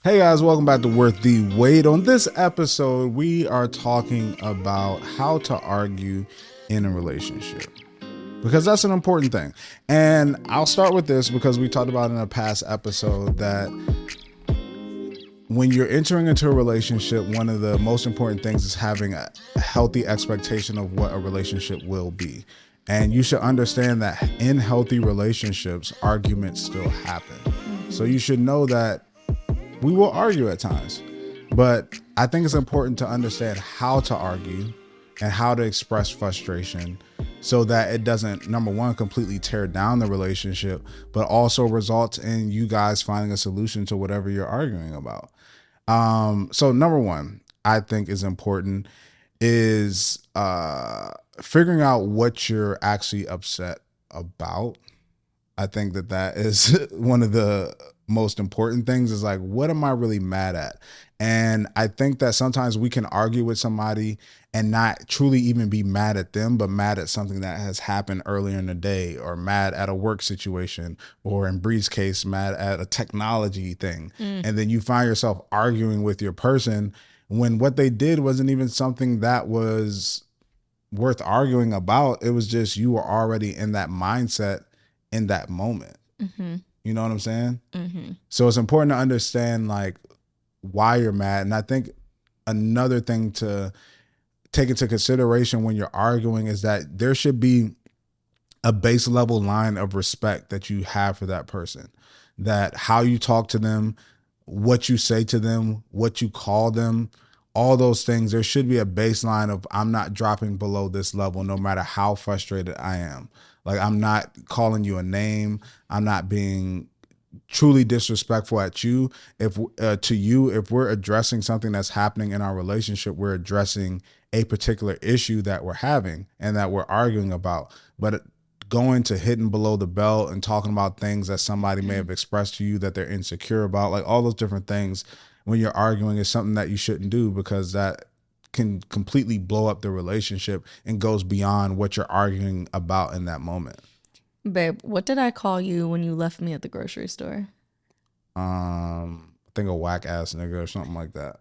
Hey guys, welcome back to Worth the Wait. On this episode, we are talking about how to argue in a relationship because that's an important thing. And I'll start with this because we talked about in a past episode that when you're entering into a relationship, one of the most important things is having a healthy expectation of what a relationship will be. And you should understand that in healthy relationships, arguments still happen. So you should know that we will argue at times, but I think it's important to understand how to argue and how to express frustration so that it doesn't, number one, completely tear down the relationship, but also results in you guys finding a solution to whatever you're arguing about. So number one, I think is important is figuring out what you're actually upset about. I think that is one of the most important things is like, what am I really mad at? And I think that sometimes we can argue with somebody and not truly even be mad at them, but mad at something that has happened earlier in the day, or mad at a work situation, or in Bree's case, mad at a technology thing. And then you find yourself arguing with your person when what they did wasn't even something that was worth arguing about. It was just you were already in that mindset in that moment. You know what I'm saying? So it's important to understand like why you're mad. And I think another thing to take into consideration when you're arguing is that there should be a base level line of respect that you have for that person, that how you talk to them, what you say to them, what you call them, all those things. There should be a baseline of I'm not dropping below this level no matter how frustrated I am. Like, I'm not calling you a name. I'm not being truly disrespectful at you. If we're addressing something that's happening in our relationship, we're addressing a particular issue that we're having and that we're arguing about. But going to hitting below the belt and talking about things that somebody may have expressed to you that they're insecure about, like all those different things when you're arguing, is something that you shouldn't do, because that can completely blow up the relationship and goes beyond what you're arguing about in that moment. Babe, what did I call you when you left me at the grocery store? I think a whack ass nigga or something like that.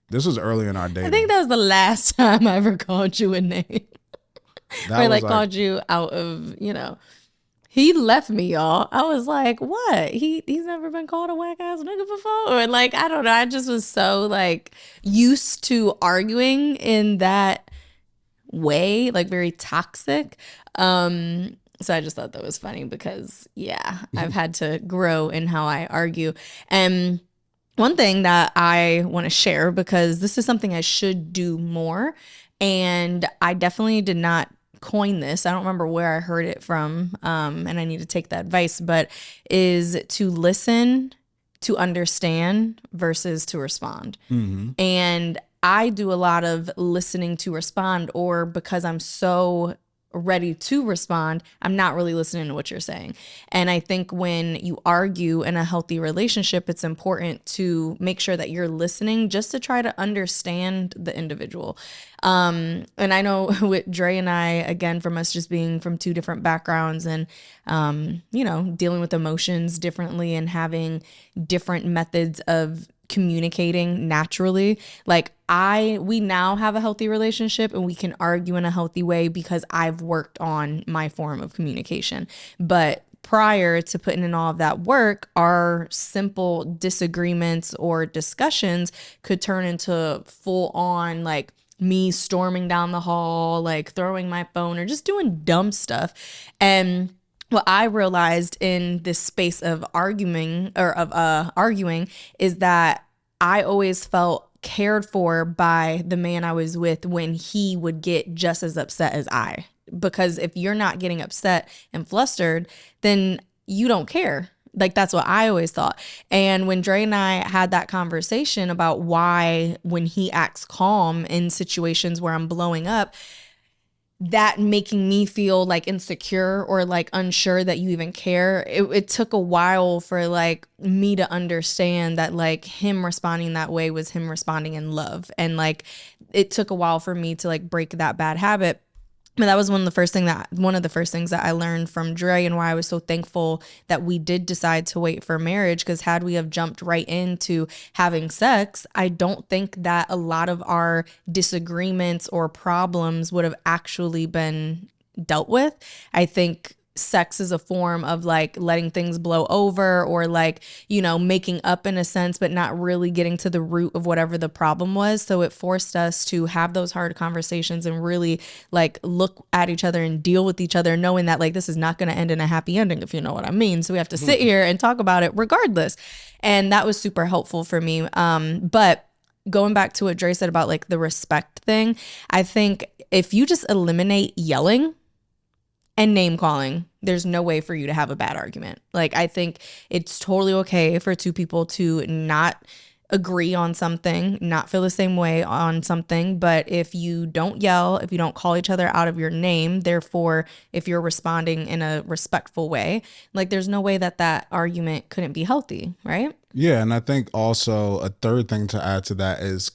This was early in our dating. I think that was the last time I ever called you a name. Or like called you out of, He left me, y'all. I was like, what? He's never been called a whack ass nigga before? Or like, I don't know. I just was so like used to arguing in that way, like very toxic. So I just thought that was funny because, I've had to grow in how I argue. And one thing that I want to share, because this is something I should do more, and I definitely did not coin this. I don't remember where I heard it from, and I need to take that advice, but is to listen, to understand versus to respond. And I do a lot of listening to respond, or because I'm so ready to respond, I'm not really listening to what you're saying. And I think when you argue in a healthy relationship, it's important to make sure that you're listening just to try to understand the individual. And I know with Dre and I, again, from us just being from two different backgrounds and, dealing with emotions differently and having different methods of communicating naturally. Like we now have a healthy relationship and we can argue in a healthy way because I've worked on my form of communication. But prior to putting in all of that work, our simple disagreements or discussions could turn into full on like me storming down the hall, like throwing my phone or just doing dumb stuff. And what I realized in this space of arguing is that I always felt cared for by the man I was with when he would get just as upset as I. Because if you're not getting upset and flustered, then you don't care. Like, that's what I always thought. And when Dre and I had that conversation about why when he acts calm in situations where I'm blowing up, that making me feel like insecure or like unsure that you even care, it took a while for like me to understand that like him responding that way was him responding in love. And like it took a while for me to like break that bad habit. But that was one of the first things that I learned from Dre, and why I was so thankful that we did decide to wait for marriage. Because had we have jumped right into having sex, I don't think that a lot of our disagreements or problems would have actually been dealt with. I think sex is a form of like letting things blow over, or like, making up in a sense, but not really getting to the root of whatever the problem was. So it forced us to have those hard conversations and really like look at each other and deal with each other, knowing that like this is not going to end in a happy ending, if you know what I mean. So we have to sit here and talk about it regardless. And that was super helpful for me. But going back to what Dre said about like the respect thing, I think if you just eliminate yelling and name calling, there's no way for you to have a bad argument. Like, I think it's totally okay for two people to not agree on something, not feel the same way on something. But if you don't yell, if you don't call each other out of your name, therefore, if you're responding in a respectful way, like there's no way that that argument couldn't be healthy, right? Yeah, and I think also a third thing to add to that is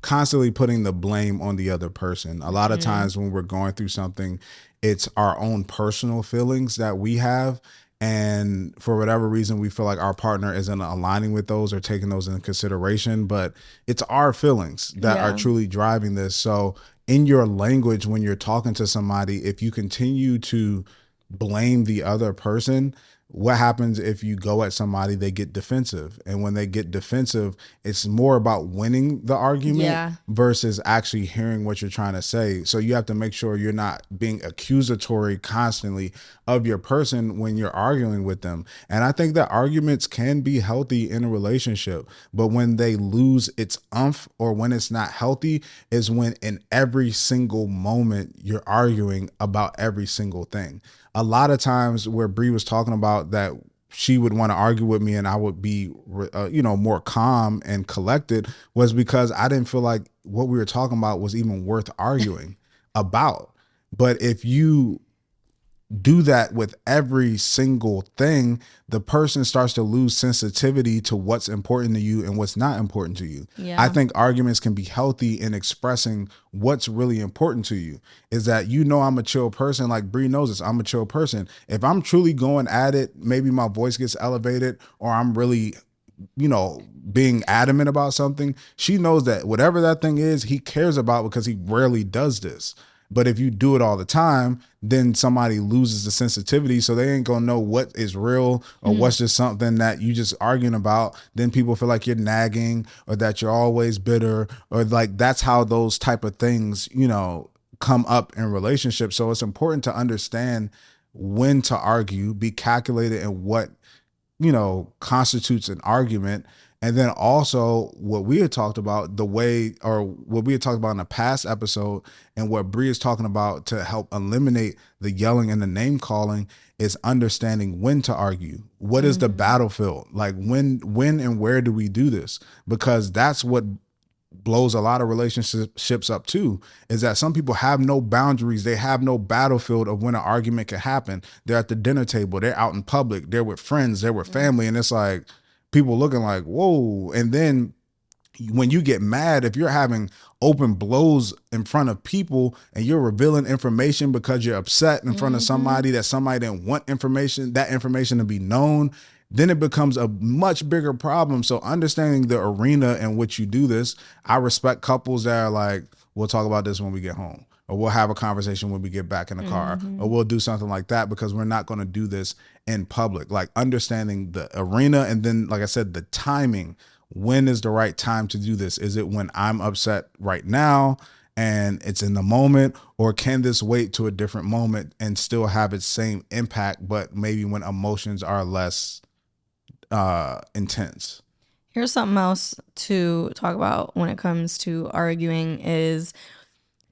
constantly putting the blame on the other person. A lot of times when we're going through something, it's our own personal feelings that we have. And for whatever reason, we feel like our partner isn't aligning with those or taking those into consideration. But it's our feelings that are truly driving this. So in your language, when you're talking to somebody, if you continue to blame the other person, what happens if you go at somebody, they get defensive. And when they get defensive, it's more about winning the argument versus actually hearing what you're trying to say. So you have to make sure you're not being accusatory constantly of your person when you're arguing with them. And I think that arguments can be healthy in a relationship, but when they lose its umph or when it's not healthy is when in every single moment you're arguing about every single thing. A lot of times where Bree was talking about that she would want to argue with me and I would be, more calm and collected was because I didn't feel like what we were talking about was even worth arguing about. But if you do that with every single thing, the person starts to lose sensitivity to what's important to you and what's not important to you. Yeah. I think arguments can be healthy in expressing what's really important to you. Is that I'm a chill person. Like Bree knows this, I'm a chill person. If I'm truly going at it, maybe my voice gets elevated or I'm really being adamant about something, she knows that whatever that thing is, he cares about because he rarely does this. But if you do it all the time, then somebody loses the sensitivity. So they ain't going to know what is real or what's just something that you just arguing about. Then people feel like you're nagging or that you're always bitter or like that's how those type of things, come up in relationships. So it's important to understand when to argue, be calculated in what, constitutes an argument. And then also what we had talked about what we had talked about in a past episode and what Bree is talking about to help eliminate the yelling and the name calling is understanding when to argue. What is the battlefield? Like when and where do we do this? Because that's what blows a lot of relationships up too, is that some people have no boundaries. They have no battlefield of when an argument can happen. They're at the dinner table. They're out in public. They're with friends. They're with family. And it's like, people looking like, whoa. And then when you get mad, if you're having open blows in front of people and you're revealing information because you're upset in front of somebody that somebody didn't want that information to be known, then it becomes a much bigger problem. So understanding the arena in which you do this, I respect couples that are like, we'll talk about this when we get home, or we'll have a conversation when we get back in the car, or we'll do something like that because we're not going to do this in public. Like understanding the arena and then, like I said, the timing. When is the right time to do this? Is it when I'm upset right now and it's in the moment, or can this wait to a different moment and still have its same impact, but maybe when emotions are less intense? Here's something else to talk about when it comes to arguing is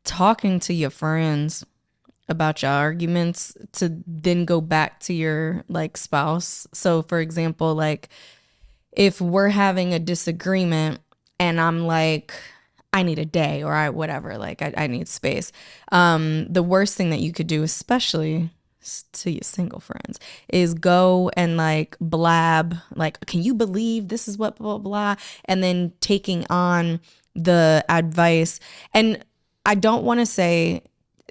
talking to your friends about your arguments to then go back to your like spouse. So for example, like if we're having a disagreement and I'm like, I need a day or whatever, like I need space. The worst thing that you could do, especially to your single friends, is go and like blab, like, can you believe this is what blah, blah, blah, and then taking on the advice. And I don't want to say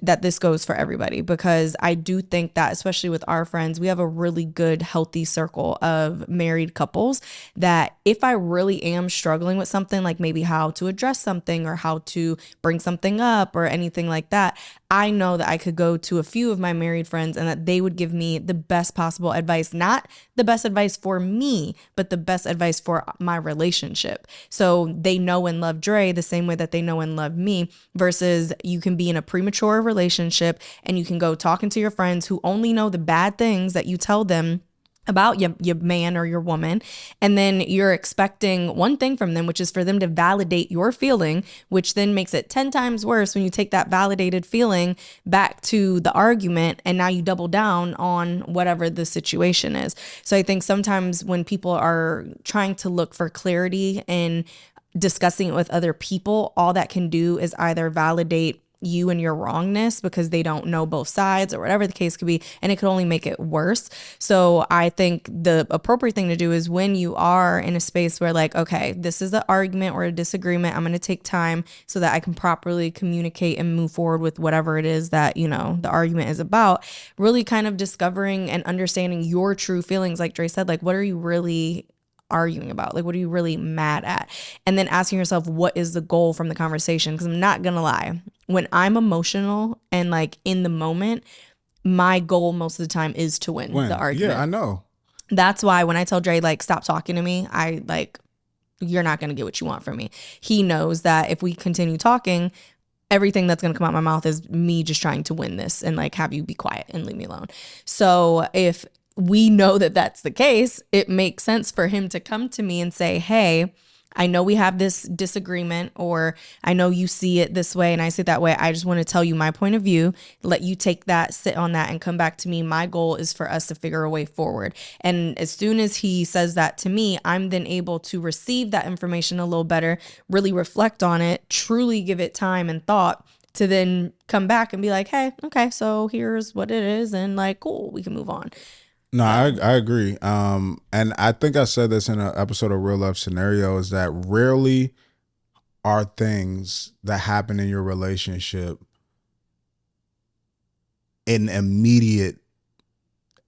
that this goes for everybody, because I do think that, especially with our friends, we have a really good, healthy circle of married couples that if I really am struggling with something, like maybe how to address something or how to bring something up or anything like that, I know that I could go to a few of my married friends and that they would give me the best possible advice, not the best advice for me, but the best advice for my relationship. So they know and love Dre the same way that they know and love me, versus you can be in a premature relationship and you can go talking to your friends who only know the bad things that you tell them about your man or your woman, and then you're expecting one thing from them, which is for them to validate your feeling, which then makes it 10 times worse when you take that validated feeling back to the argument and now you double down on whatever the situation is. So I think sometimes when people are trying to look for clarity and discussing it with other people, all that can do is either validate you and your wrongness because they don't know both sides or whatever the case could be, and it could only make it worse. So I think the appropriate thing to do is when you are in a space where like, okay, this is an argument or a disagreement, I'm going to take time so that I can properly communicate and move forward with whatever it is that, you know, the argument is about, really kind of discovering and understanding your true feelings. Like Dre said, like, what are you really arguing about? Like, what are you really mad at? And then asking yourself, what is the goal from the conversation? Because I'm not gonna lie, when I'm emotional and like in the moment, my goal most of the time is to win the argument. Yeah, I know. That's why when I tell Dre, like, stop talking to me, I like, you're not gonna get what you want from me. He knows that if we continue talking, everything that's going to come out my mouth is me just trying to win this and like have you be quiet and leave me alone. So if we know that that's the case, it makes sense for him to come to me and say, hey, I know we have this disagreement, or I know you see it this way and I see it that way. I just want to tell you my point of view, let you take that, sit on that, and come back to me. My goal is for us to figure a way forward. And as soon as he says that to me, I'm then able to receive that information a little better, really reflect on it, truly give it time and thought, to then come back and be like, hey, okay, so here's what it is, and like, cool, we can move on. No, I agree. And I think I said this in an episode of Real Life Scenarios, that rarely are things that happen in your relationship an immediate,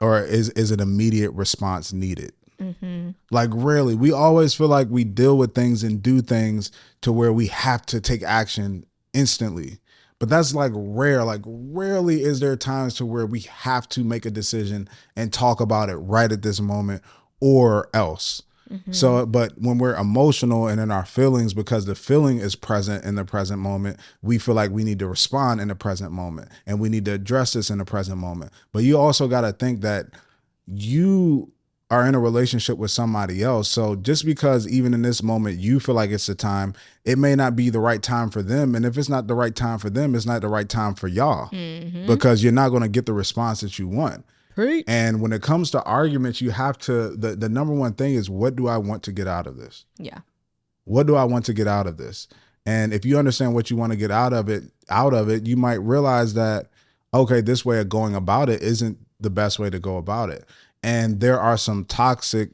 or is an immediate response needed. Mm-hmm. Like rarely. We always feel like we deal with things and do things to where we have to take action instantly. But that's like rare. Like rarely is there times to where we have to make a decision and talk about it right at this moment or else. Mm-hmm. So, but when we're emotional and in our feelings, because the feeling is present in the present moment, we feel like we need to respond in the present moment and we need to address this in the present moment. But you also got to think that you are in a relationship with somebody else. So just because even in this moment you feel like it's the time, it may not be the right time for them. And if it's not the right time for them, it's not the right time for y'all, because you're not going to get the response that you want. Preach. And when it comes to arguments, you have to, the number one thing is, what do I want to get out of this? Yeah. What do I want to get out of this? And if you understand what you want to get out of it, you might realize that, okay, this way of going about it isn't the best way to go about it. And there are some toxic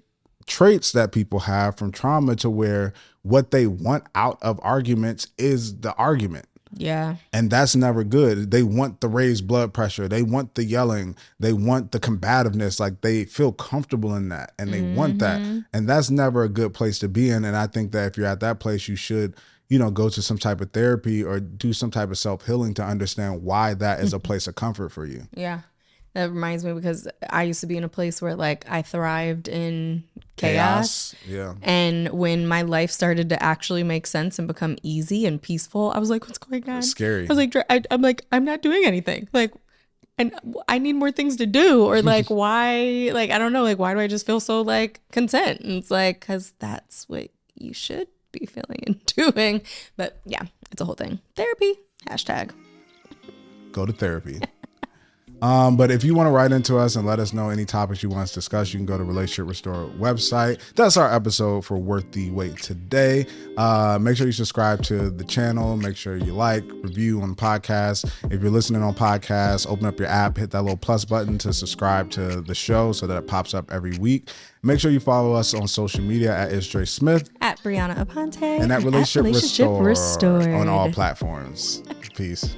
traits that people have from trauma to where what they want out of arguments is the argument. Yeah. And that's never good. They want the raised blood pressure. They want the yelling. They want the combativeness. Like they feel comfortable in that and they want that. And that's never a good place to be in. And I think that if you're at that place, you should, go to some type of therapy or do some type of self-healing to understand why that is a place of comfort for you. Yeah. That reminds me, because I used to be in a place where like I thrived in chaos. Yeah. And when my life started to actually make sense and become easy and peaceful, I was like, what's going on? It's scary. I was like, I'm not doing anything. Like, and I need more things to do, or like, why? Like, I don't know. Like, why do I just feel so like content? And it's like, cause that's what you should be feeling and doing. But yeah, it's a whole thing. Therapy, #. Go to therapy. But if you want to write into us and let us know any topics you want us to discuss, you can go to Relationship Restore website. That's our episode for Worth the Wait today. Make sure you subscribe to the channel. Make sure you like, review on the podcast. If you're listening on podcasts, open up your app, hit that little plus button to subscribe to the show so that it pops up every week. Make sure you follow us on social media at Isdre Smith, at Brianna Aponte, and at Relationship Restore on all platforms. Peace.